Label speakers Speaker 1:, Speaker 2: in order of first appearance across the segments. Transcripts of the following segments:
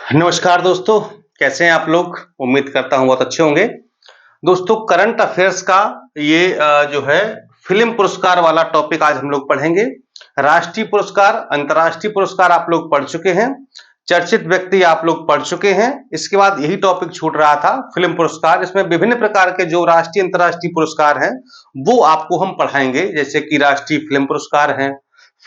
Speaker 1: नमस्कार दोस्तों, कैसे हैं आप लोग? उम्मीद करता हूँ बहुत अच्छे होंगे। दोस्तों, करंट अफेयर्स का ये जो है फ़िल्म पुरस्कार वाला टॉपिक आज हम लोग पढ़ेंगे। राष्ट्रीय पुरस्कार, अंतर्राष्ट्रीय पुरस्कार आप लोग पढ़ चुके हैं, चर्चित व्यक्ति आप लोग पढ़ चुके हैं। इसके बाद यही टॉपिक छूट रहा था फ़िल्म पुरस्कार। इसमें विभिन्न प्रकार के जो राष्ट्रीय, अंतर्राष्ट्रीय पुरस्कार हैं, वो आपको हम पढ़ाएँगे। जैसे कि राष्ट्रीय फ़िल्म पुरस्कार हैं,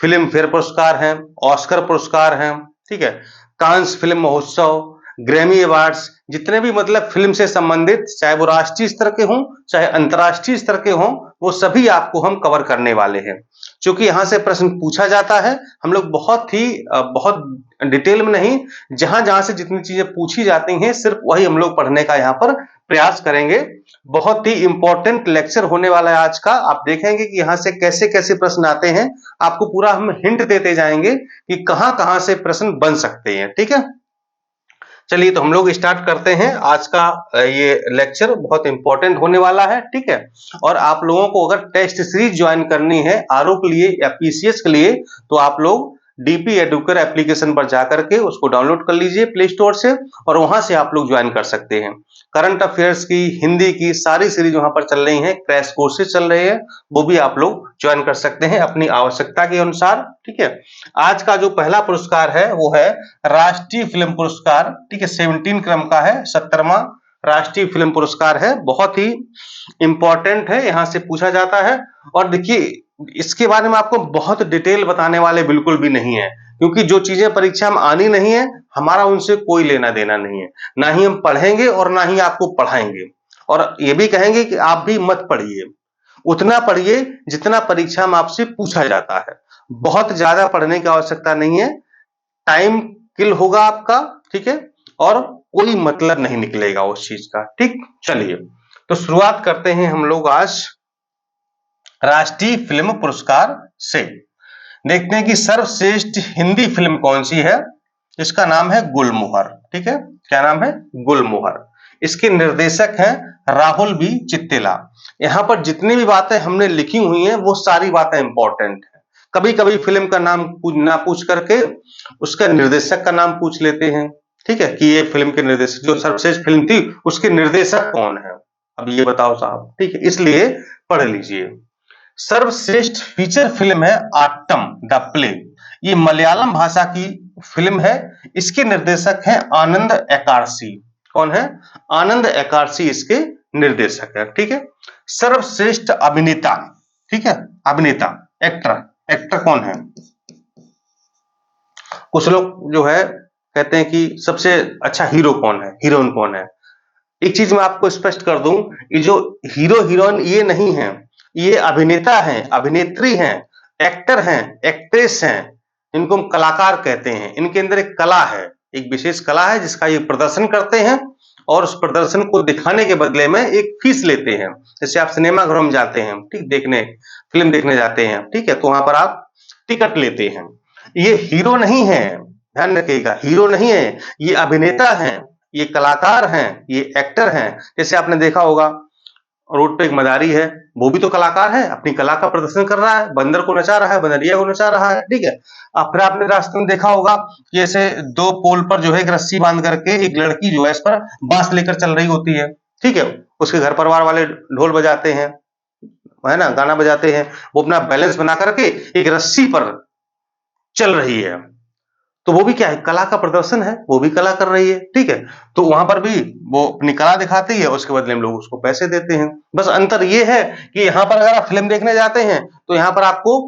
Speaker 1: फ़िल्म फेयर पुरस्कार हैं, ऑस्कर पुरस्कार हैं, ठीक है? कांस फिल्म महोत्सव, ग्रैमी अवार्ड्स, जितने भी मतलब फिल्म से संबंधित, चाहे वो राष्ट्रीय स्तर के हों, चाहे अंतर्राष्ट्रीय स्तर के हों, वो सभी आपको हम कवर करने वाले हैं। चूंकि यहाँ से प्रश्न पूछा जाता है, हम लोग बहुत डिटेल में नहीं, जहां-जहां से जितनी चीजें पूछी जाती हैं, सिर्फ वही हम लोग पढ़ने का यहाँ पर प्रयास करेंगे। बहुत ही इंपॉर्टेंट लेक्चर होने वाला है आज का। आप देखेंगे कि यहाँ से कैसे-कैसे प्रश्न आते हैं, आपको पूरा हम हिंट देते जाएंगे कि कहां-कहां से प्रश्न बन सकते हैं, ठीक है? चलिए तो हम लोग स्टार्ट करते हैं आज का ये लेक्चर बहुत इंपॉर्टेंट होने वाला है, ठीक है? और आप लोगों को अगर टेस्ट सीरीज ज्वाइन करनी है आरओ के लिए या पीसीएस के लिए, तो आप लोग डीपी एडुकेयर एप्लीकेशन पर जाकर के उसको डाउनलोड कर लीजिए प्ले स्टोर से, और वहां से आप लोग ज्वाइन कर सकते हैं। करंट अफेयर्स की, हिंदी की सारी सीरीज वहां पर चल रही है, क्रैश कोर्सेज चल रहे हैं, वो भी आप लोग ज्वाइन कर सकते हैं अपनी आवश्यकता के अनुसार, ठीक है? आज का जो पहला पुरस्कार है वो है राष्ट्रीय फिल्म पुरस्कार, ठीक है? 17 क्रम का है, 70वां राष्ट्रीय फिल्म पुरस्कार है। बहुत ही इंपॉर्टेंट है, यहां से पूछा जाता है। और देखिए, इसके बारे में आपको बहुत डिटेल बताने वाले बिल्कुल भी नहीं है, क्योंकि जो चीजें परीक्षा में आनी नहीं है, हमारा उनसे कोई लेना देना नहीं है। ना ही हम पढ़ेंगे और ना ही आपको पढ़ाएंगे। और ये भी कहेंगे कि आप भी मत पढ़िए, उतना पढ़िए जितना परीक्षा में आपसे पूछा जाता है। बहुत ज्यादा पढ़ने की आवश्यकता नहीं है, टाइम किल होगा आपका, ठीक है? और कोई मतलब नहीं निकलेगा उस चीज का, ठीक? चलिए तो शुरुआत करते हैं हम लोग आज राष्ट्रीय फिल्म पुरस्कार से। देखते हैं कि सर्वश्रेष्ठ हिंदी फिल्म कौन सी है। इसका नाम है गुलमोहर, ठीक है? क्या नाम है? गुलमोहर। इसके निर्देशक हैं राहुल बी चित्तेला। यहाँ पर जितनी भी बातें हमने लिखी हुई हैं वो सारी बातें इंपॉर्टेंट है। कभी कभी फिल्म का नाम ना पूछ करके उसका निर्देशक का नाम पूछ लेते हैं, ठीक है? कि ये फिल्म के निर्देशक, जो सर्वश्रेष्ठ फिल्म थी उसके निर्देशक कौन है, अब ये बताओ साहब, ठीक है? इसलिए पढ़ लीजिए। सर्वश्रेष्ठ फीचर फिल्म है आट्टम द प्ले। ये मलयालम भाषा की फिल्म है। इसके निर्देशक हैं आनंद एकार्सी। कौन है? आनंद एकार्सी इसके निर्देशक है, ठीक है? सर्वश्रेष्ठ अभिनेता, ठीक है? अभिनेता, एक्टर, एक्टर कौन है? कुछ लोग जो है कहते हैं कि सबसे अच्छा हीरो कौन है, हीरोइन कौन है। एक चीज मैं आपको स्पष्ट कर दूं, ये जो हीरो हीरोइन ये नहीं है, ये अभिनेता हैं, अभिनेत्री हैं, एक्टर हैं, एक्ट्रेस हैं। इनको हम कलाकार कहते हैं। इनके अंदर एक कला है, एक विशेष कला है जिसका ये प्रदर्शन करते हैं, और उस प्रदर्शन को दिखाने के बदले में एक फीस लेते हैं। जैसे आप सिनेमा घरों में जाते हैं, ठीक, देखने, फिल्म देखने जाते हैं, ठीक है? तो वहां पर आप टिकट लेते हैं। ये हीरो नहीं है, ध्यान रखिएगा, हीरो नहीं है, ये अभिनेता हैं, ये कलाकार हैं, ये एक्टर हैं। जैसे आपने देखा होगा रोड पे एक मदारी है, वो भी तो कलाकार है, अपनी कला का प्रदर्शन कर रहा है, बंदर को नचा रहा है, बंदरिया को नचा रहा है, ठीक है? फिर आपने रास्ते में देखा होगा कि ऐसे दो पोल पर जो है एक रस्सी बांध करके एक लड़की जो है इस पर बांस लेकर चल रही होती है, ठीक है? उसके घर परिवार वाले ढोल बजाते हैं, है ना, गाना बजाते हैं, वो अपना बैलेंस बना करके एक रस्सी पर चल रही है। तो वो भी क्या है? कला का प्रदर्शन है, वो भी कला कर रही है, ठीक है? तो वहां पर भी वो अपनी कला दिखाती है, उसके बदले में लोग उसको पैसे देते हैं। बस अंतर ये है कि यहाँ पर अगर आप फिल्म देखने जाते हैं तो यहाँ पर आपको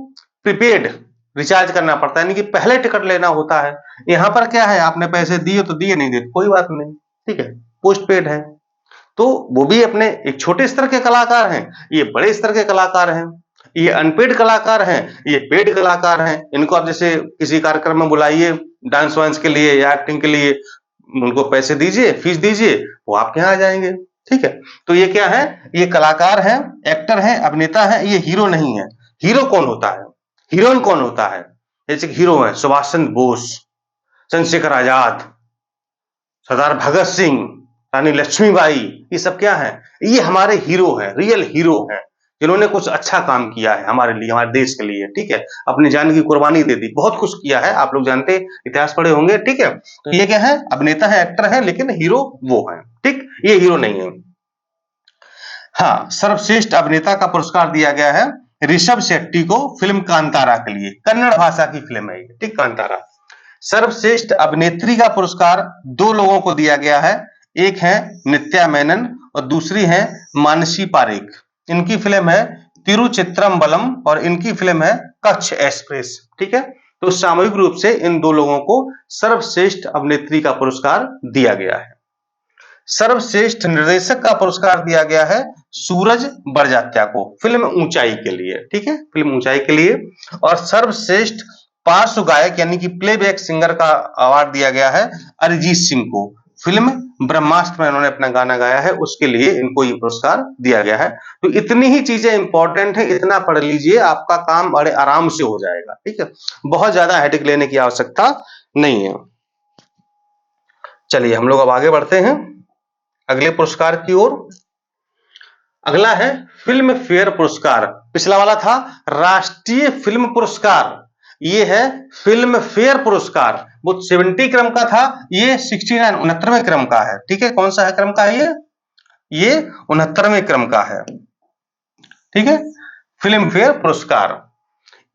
Speaker 1: प्रीपेड रिचार्ज करना पड़ता है, यानी कि पहले टिकट लेना होता है। यहाँ पर क्या है, आपने पैसे दिए तो दिए, नहीं दिए कोई बात नहीं, ठीक है? पोस्ट पेड है। तो वो भी अपने एक छोटे स्तर के कलाकार हैं, ये बड़े स्तर के कलाकार हैं। ये अनपेड कलाकार हैं, ये पेड कलाकार हैं। इनको आप जैसे किसी कार्यक्रम में बुलाइए डांस वांस के लिए या एक्टिंग के लिए, उनको पैसे दीजिए, फीस दीजिए, वो आपके यहाँ आ जाएंगे, ठीक है? तो ये क्या है? ये कलाकार हैं, एक्टर हैं, अभिनेता हैं, ये हीरो नहीं है। हीरो कौन होता है? हीरोइन कौन होता है? जैसे कि हीरो है सुभाष चंद्र बोस, चंद्रशेखर आजाद, सरदार भगत सिंह, रानी लक्ष्मीबाई, ये सब क्या है? ये हमारे हीरो हैं, रियल हीरो हैं, जिन्होंने कुछ अच्छा काम किया है हमारे लिए, हमारे देश के लिए, ठीक है, अपनी जान की कुर्बानी दे दी, बहुत कुछ किया है, आप लोग जानते इतिहास पढ़े होंगे, ठीक है। तो ये क्या है, अभिनेता है, एक्टर है, लेकिन हीरो वो है, ठीक, ये हीरो नहीं है। हाँ, सर्वश्रेष्ठ अभिनेता का पुरस्कार दिया गया है ऋषभ शेट्टी को फिल्म कांतारा के लिए, कन्नड़ भाषा की फिल्म है ये, ठीक, कांतारा। सर्वश्रेष्ठ अभिनेत्री का पुरस्कार दो लोगों को दिया गया है, एक है नित्या मेनन और दूसरी है मानसी पारेख। इनकी फिल्म है तिरुचित्रम्बलम और इनकी फिल्म है कच्छ एक्सप्रेस, ठीक है। तो सामूहिक रूप से इन दो लोगों को सर्वश्रेष्ठ अभिनेत्री का पुरस्कार दिया गया है। सर्वश्रेष्ठ निर्देशक का पुरस्कार दिया गया है सूरज बड़जात्या को फिल्म ऊंचाई के लिए, ठीक है, फिल्म ऊंचाई के लिए। और सर्वश्रेष्ठ पार्श्व गायक यानी कि प्लेबैक सिंगर का अवार्ड दिया गया है अरिजीत सिंह को, फिल्म ब्रह्मास्त्र में उन्होंने अपना गाना गाया है, उसके लिए इनको ये पुरस्कार दिया गया है। तो इतनी ही चीजें इंपॉर्टेंट है, इतना पढ़ लीजिए, आपका काम बड़े आराम से हो जाएगा, ठीक है, बहुत ज्यादा हेडेक लेने की आवश्यकता नहीं है। चलिए हम लोग अब आगे बढ़ते हैं अगले पुरस्कार की ओर। अगला है फिल्म फेयर पुरस्कार। पिछला वाला था राष्ट्रीय फिल्म पुरस्कार, ये है फिल्म फेयर पुरस्कार, वो 70 क्रम का था, ये 69 69वें क्रम का है, ठीक है। कौन सा है क्रम का है ये 69वें क्रम का है, ठीक है, फिल्म फेयर पुरस्कार।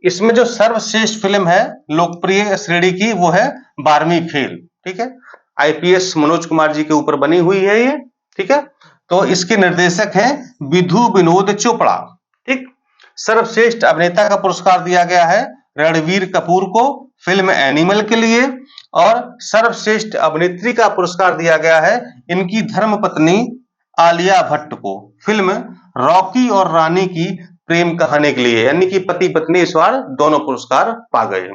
Speaker 1: इसमें जो सर्वश्रेष्ठ फिल्म है लोकप्रिय श्रेणी की वो है 12वीं फेल, ठीक है, आईपीएस मनोज कुमार जी के ऊपर बनी हुई है ये, ठीक है। तो इसके निर्देशक हैं विधु विनोद चोपड़ा, ठीक। सर्वश्रेष्ठ अभिनेता का पुरस्कार दिया गया है रणवीर कपूर को फिल्म एनिमल के लिए। और सर्वश्रेष्ठ अभिनेत्री का पुरस्कार दिया गया है इनकी धर्मपत्नी आलिया भट्ट को फिल्म रॉकी और रानी की प्रेम कहानी के लिए, यानी कि पति पत्नी इस बार दोनों पुरस्कार पा गए।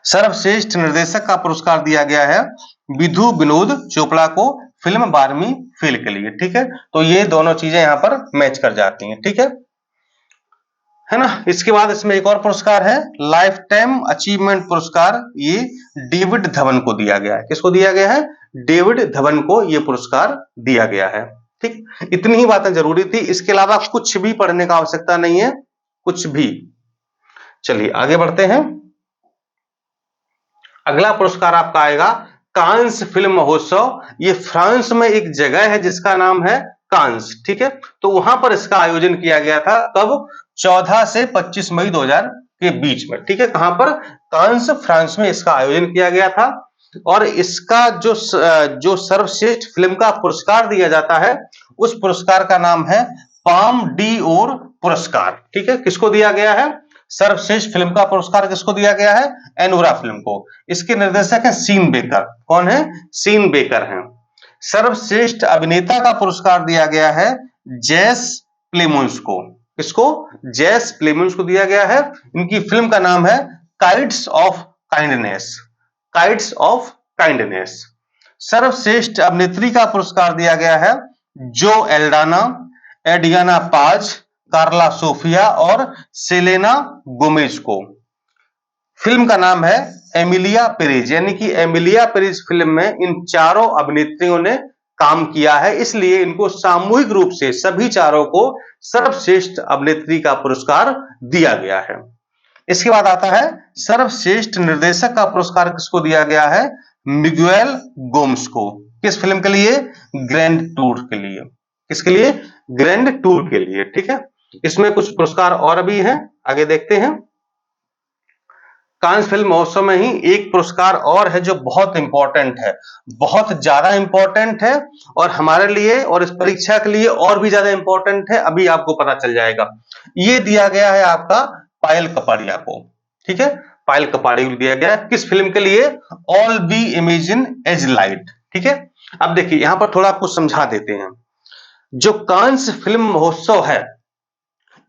Speaker 1: सर्वश्रेष्ठ निर्देशक का पुरस्कार दिया गया है विधु विनोद चोपड़ा को फिल्म 12वीं फेल के लिए, ठीक है। तो ये दोनों चीजें यहां पर मैच कर जाती हैं, ठीक है ना। इसके बाद इसमें एक और पुरस्कार है लाइफ टाइम अचीवमेंट पुरस्कार, ये डेविड धवन को दिया गया है। किसको दिया गया है, डेविड धवन को ये पुरस्कार दिया गया है, ठीक। इतनी ही बातें जरूरी थी, इसके अलावा कुछ भी पढ़ने का आवश्यकता नहीं है, कुछ भी। चलिए आगे बढ़ते हैं। अगला पुरस्कार आपका आएगा कांस फिल्म महोत्सव। ये फ्रांस में एक जगह है जिसका नाम है कांस, ठीक है। तो वहां पर इसका आयोजन किया गया था, कब, 14 से 25 मई 2000 के बीच में, ठीक है। कहां पर, कांस फ्रांस में इसका आयोजन किया गया था। और इसका जो सर्वश्रेष्ठ फिल्म का पुरस्कार दिया जाता है उस पुरस्कार का नाम है पाम डी ओर पुरस्कार, ठीक है। किसको दिया गया है, सर्वश्रेष्ठ फिल्म का पुरस्कार किसको दिया गया है, एनोरा फिल्म को। इसके निर्देशक है सीन बेकर। कौन है, सीन बेकर हैं। सर्वश्रेष्ठ अभिनेता का पुरस्कार दिया गया है जेस प्लेमोन्स को। किसको, जेस प्लेमोन्स को दिया गया है। इनकी फिल्म का नाम है kites of kindness, kites of kindness. सर्वश्रेष्ठ अभिनेत्री का पुरस्कार दिया गया है जो एल्डाना, एडियाना पाज, कार्ला सोफिया और सेलेना गोमेज को। फिल्म का नाम है एमिलिया पेरेज, यानी कि एमिलिया पेरेज फिल्म में इन चारों अभिनेत्रियों ने काम किया है, इसलिए इनको सामूहिक रूप से सभी चारों को सर्वश्रेष्ठ अभिनेत्री का पुरस्कार दिया गया है। इसके बाद आता है सर्वश्रेष्ठ निर्देशक का पुरस्कार किसको दिया गया है, मिगुएल गोम्स को। किस फिल्म के लिए, ग्रैंड टूर के लिए। किसके लिए, ग्रैंड टूर के लिए, ठीक है। इसमें कुछ पुरस्कार और भी हैं, आगे देखते हैं। कांस फिल्म महोत्सव में ही एक पुरस्कार और है जो बहुत इंपॉर्टेंट है, बहुत ज्यादा इंपॉर्टेंट है, और हमारे लिए और इस परीक्षा के लिए और भी ज्यादा इंपॉर्टेंट है, अभी आपको पता चल जाएगा। ये दिया गया है आपका पायल कपाड़िया को, ठीक है, पायल कपाड़िया को दिया गया। किस फिल्म के लिए, All We Imagine as Light, ठीक है। अब देखिए यहां पर थोड़ा आपको समझा देते हैं। जो कांस फिल्म महोत्सव है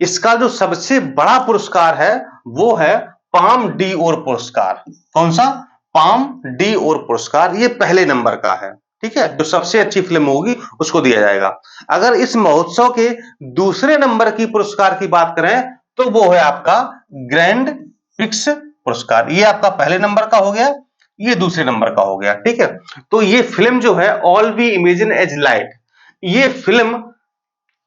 Speaker 1: इसका जो सबसे बड़ा पुरस्कार है वो है पाम डी ओर पुरस्कार। कौन सा, पाम डी ओर पुरस्कार, ये पहले नंबर का है, ठीक है। जो सबसे अच्छी फिल्म होगी उसको दिया जाएगा। अगर इस महोत्सव के दूसरे नंबर की पुरस्कार की बात करें तो वो है आपका ग्रैंड प्रिक्स पुरस्कार। ये आपका पहले नंबर का हो गया, ये दूसरे नंबर का हो गया, ठीक है। तो ये फिल्म जो है All We Imagine as Light, ये फिल्म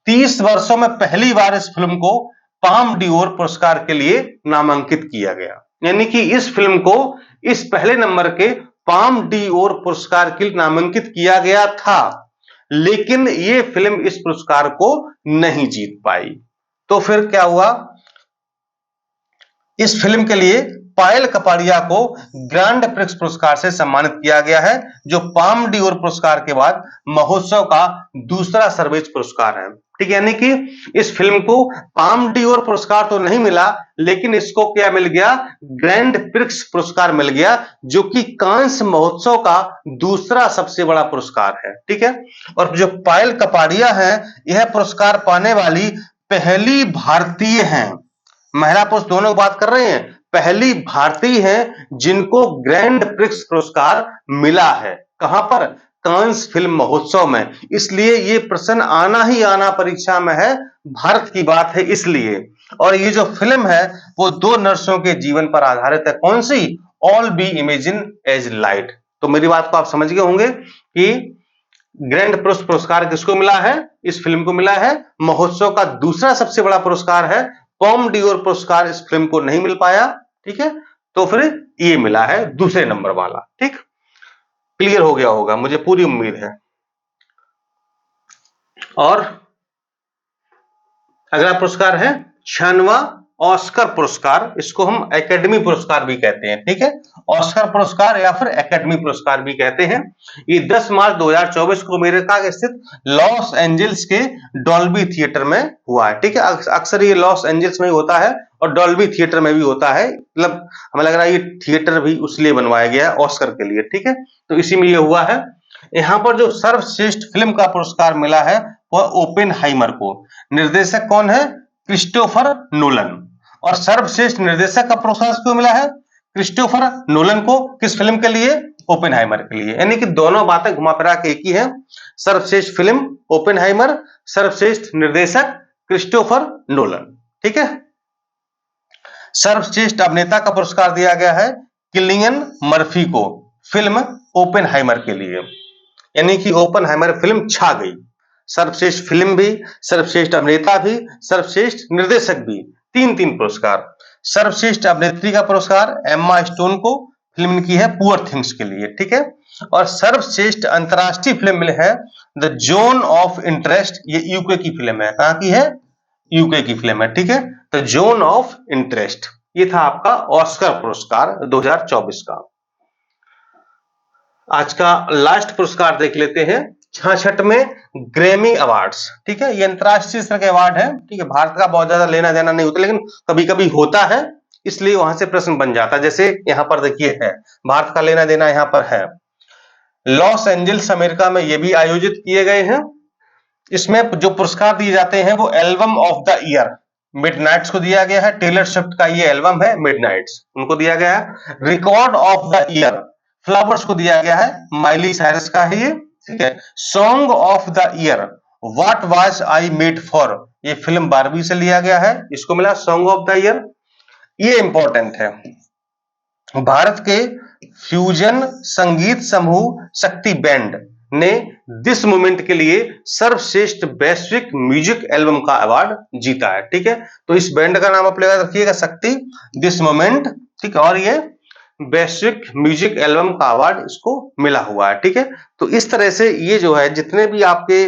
Speaker 1: 30 वर्षों में पहली बार इस फिल्म को पाम डिओर पुरस्कार के लिए नामांकित किया गया। यानी कि इस फिल्म को इस पहले नंबर के पाम डिओर पुरस्कार के लिए नामांकित किया गया था, लेकिन ये फिल्म इस पुरस्कार को नहीं जीत पाई। तो फिर क्या हुआ, इस फिल्म के लिए पायल कपाड़िया को ग्रैंड प्रिक्स पुरस्कार से सम्मानित किया गया है, जो पाम डिओर पुरस्कार के बाद महोत्सव का दूसरा सर्वोच्च पुरस्कार है। ठीक है, यानी कि इस फिल्म को पाम डिओर पुरस्कार तो नहीं मिला, लेकिन इसको क्या मिल गया, ग्रैंड प्रिक्स पुरस्कार मिल गया, जो कि कांस महोत्सव का दूसरा सबसे बड़ा पुरस्कार है। ठीक है, और जो पायल कपाड़िया है, यह पुरस्कार पाने वाली पहली भारतीय है, महिला पुरुष दोनों बात कर रहे हैं, पहली भारतीय है जिनको ग्रैंड प्रिक्स पुरस्कार मिला है। कहां पर, कांस फिल्म महोत्सव में। इसलिए ये प्रश्न आना ही आना परीक्षा में है, भारत की बात है इसलिए। और ये जो फिल्म है वो दो नर्सों के जीवन पर आधारित है। कौन सी, all be imagine as light. तो मेरी बात को आप समझ गए होंगे कि ग्रैंड प्रिक्स पुरस्कार किसको मिला है, इस फिल्म को मिला है। महोत्सव का दूसरा सबसे बड़ा पुरस्कार है, पाम डिओर पुरस्कार इस फिल्म को नहीं मिल पाया। ठीक है, तो फिर ये मिला है दूसरे नंबर वाला। ठीक, क्लियर हो गया होगा, मुझे पूरी उम्मीद है। और अगला पुरस्कार है 96वां ऑस्कर पुरस्कार, इसको हम एकेडमी पुरस्कार भी कहते हैं। ठीक है, ऑस्कर पुरस्कार या फिर एकेडमी पुरस्कार भी कहते हैं। ये 10 मार्च 2024 को अमेरिका के स्थित लॉस एंजल्स के डॉल्बी थिएटर में हुआ है। ठीक है, अक्सर ये लॉस एंजल्स में ही होता है और डॉल्बी थिएटर में भी होता है, मतलब हमें लग रहा है ये थिएटर भी उसलिए बनवाया गया है ऑस्कर के लिए। ठीक है, तो इसी में ये हुआ है। यहां पर जो सर्वश्रेष्ठ फिल्म का पुरस्कार मिला है वह ओपेनहाइमर को। निर्देशक कौन है, क्रिस्टोफर नोलन। और सर्वश्रेष्ठ निर्देशक का पुरस्कार क्यों मिला है, क्रिस्टोफर नोलन को, किस फिल्म के लिए, ओपेनहाइमर के लिए। यानी कि दोनों बातें घुमा फिरा के एक ही है, सर्वश्रेष्ठ फिल्म ओपेनहाइमर, सर्वश्रेष्ठ निर्देशक क्रिस्टोफर नोलन। ठीक है, सर्वश्रेष्ठ अभिनेता का पुरस्कार दिया गया है किलियन मर्फी को, फिल्म ओपेनहाइमर के लिए। यानी कि ओपेनहाइमर फिल्म छा गई, सर्वश्रेष्ठ फिल्म भी, सर्वश्रेष्ठ अभिनेता भी, सर्वश्रेष्ठ निर्देशक भी, तीन पुरस्कार। सर्वश्रेष्ठ अभिनेत्री का पुरस्कार एम्मा स्टोन को, फिल्म की है पुअर थिंग्स के लिए। ठीक है, और सर्वश्रेष्ठ अंतरराष्ट्रीय फिल्म है द जोन ऑफ इंटरेस्ट, ये यूके की फिल्म है। कहां की है, यूके की फिल्म है। ठीक है, द जोन ऑफ इंटरेस्ट। ये था आपका ऑस्कर पुरस्कार 2024 का। आज का लास्ट पुरस्कार देख लेते हैं, 66वें ग्रैमी अवार्ड्स। ठीक है, ये अंतरराष्ट्रीय स्तर के अवार्ड है। ठीक है, भारत का बहुत ज्यादा लेना देना नहीं होता, लेकिन कभी कभी होता है, इसलिए वहां से प्रश्न बन जाता है। जैसे यहां पर देखिए है, भारत का लेना देना यहां पर है। लॉस एंजल्स अमेरिका में ये भी आयोजित किए गए हैं। इसमें जो पुरस्कार दिए जाते हैं वो album of the year Midnights को दिया गया है। टेलर स्विफ्ट का ये एल्बम है मिडनाइट्स, उनको दिया गया है। Record of the year flowers को दिया गया है, माइली साइरस का है ये। ठीक है, song of the year what was I made for, ये फिल्म बारबी से लिया गया है, इसको मिला सॉन्ग ऑफ द ईयर। ये इंपॉर्टेंट है, भारत के फ्यूजन संगीत समूह शक्ति बैंड ने दिस मोमेंट के लिए सर्वश्रेष्ठ वैश्विक म्यूजिक एल्बम का अवार्ड जीता है। ठीक है, तो इस बैंड का नाम आप रखिएगा शक्ति दिस मोमेंट। ठीक है, और ये वैश्विक म्यूजिक एल्बम का अवार्ड इसको मिला हुआ है। ठीक है, तो इस तरह से ये जो है जितने भी आपके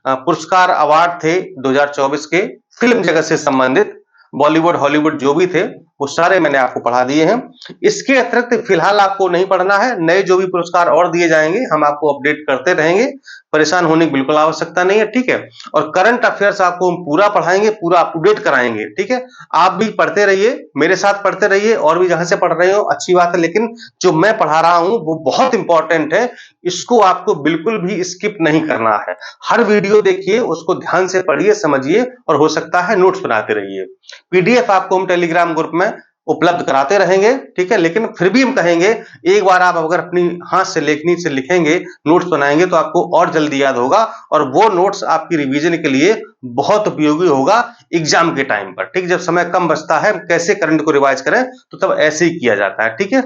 Speaker 1: पुरस्कार अवार्ड थे 2024 के फिल्म जगत से संबंधित, बॉलीवुड हॉलीवुड जो भी थे वो सारे मैंने आपको पढ़ा दिए हैं। इसके अतिरिक्त फिलहाल आपको नहीं पढ़ना है, नए जो भी पुरस्कार और दिए जाएंगे हम आपको अपडेट करते रहेंगे, परेशान होने की बिल्कुल आवश्यकता नहीं है। ठीक है, और करंट अफेयर्स आपको हम पूरा पढ़ाएंगे, पूरा अपडेट कराएंगे। ठीक है, आप भी पढ़ते रहिए, मेरे साथ पढ़ते रहिए, और भी जहां से पढ़ रहे हो अच्छी बात है, लेकिन जो मैं पढ़ा रहा हूं वो बहुत इंपॉर्टेंट है, इसको आपको बिल्कुल भी स्किप नहीं करना है। हर वीडियो देखिए, उसको ध्यान से पढ़िए, समझिए, और हो सकता है नोट्स बनाते रहिए। पीडीएफ आपको हम टेलीग्राम ग्रुप में उपलब्ध कराते रहेंगे। ठीक है, लेकिन फिर भी हम कहेंगे एक बार आप अगर अपनी हाथ से लेखनी से लिखेंगे, नोट्स बनाएंगे, तो आपको और जल्दी याद होगा, और वो नोट्स आपकी रिवीजन के लिए बहुत उपयोगी होगा एग्जाम के टाइम पर। ठीक, जब समय कम बचता है, कैसे करंट को रिवाइज करें, तो तब ऐसे ही किया जाता है। ठीक है,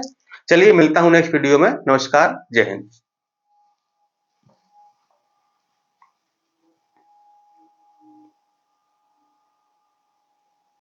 Speaker 1: चलिए मिलता हूं नेक्स्ट वीडियो में। नमस्कार, जय हिंद।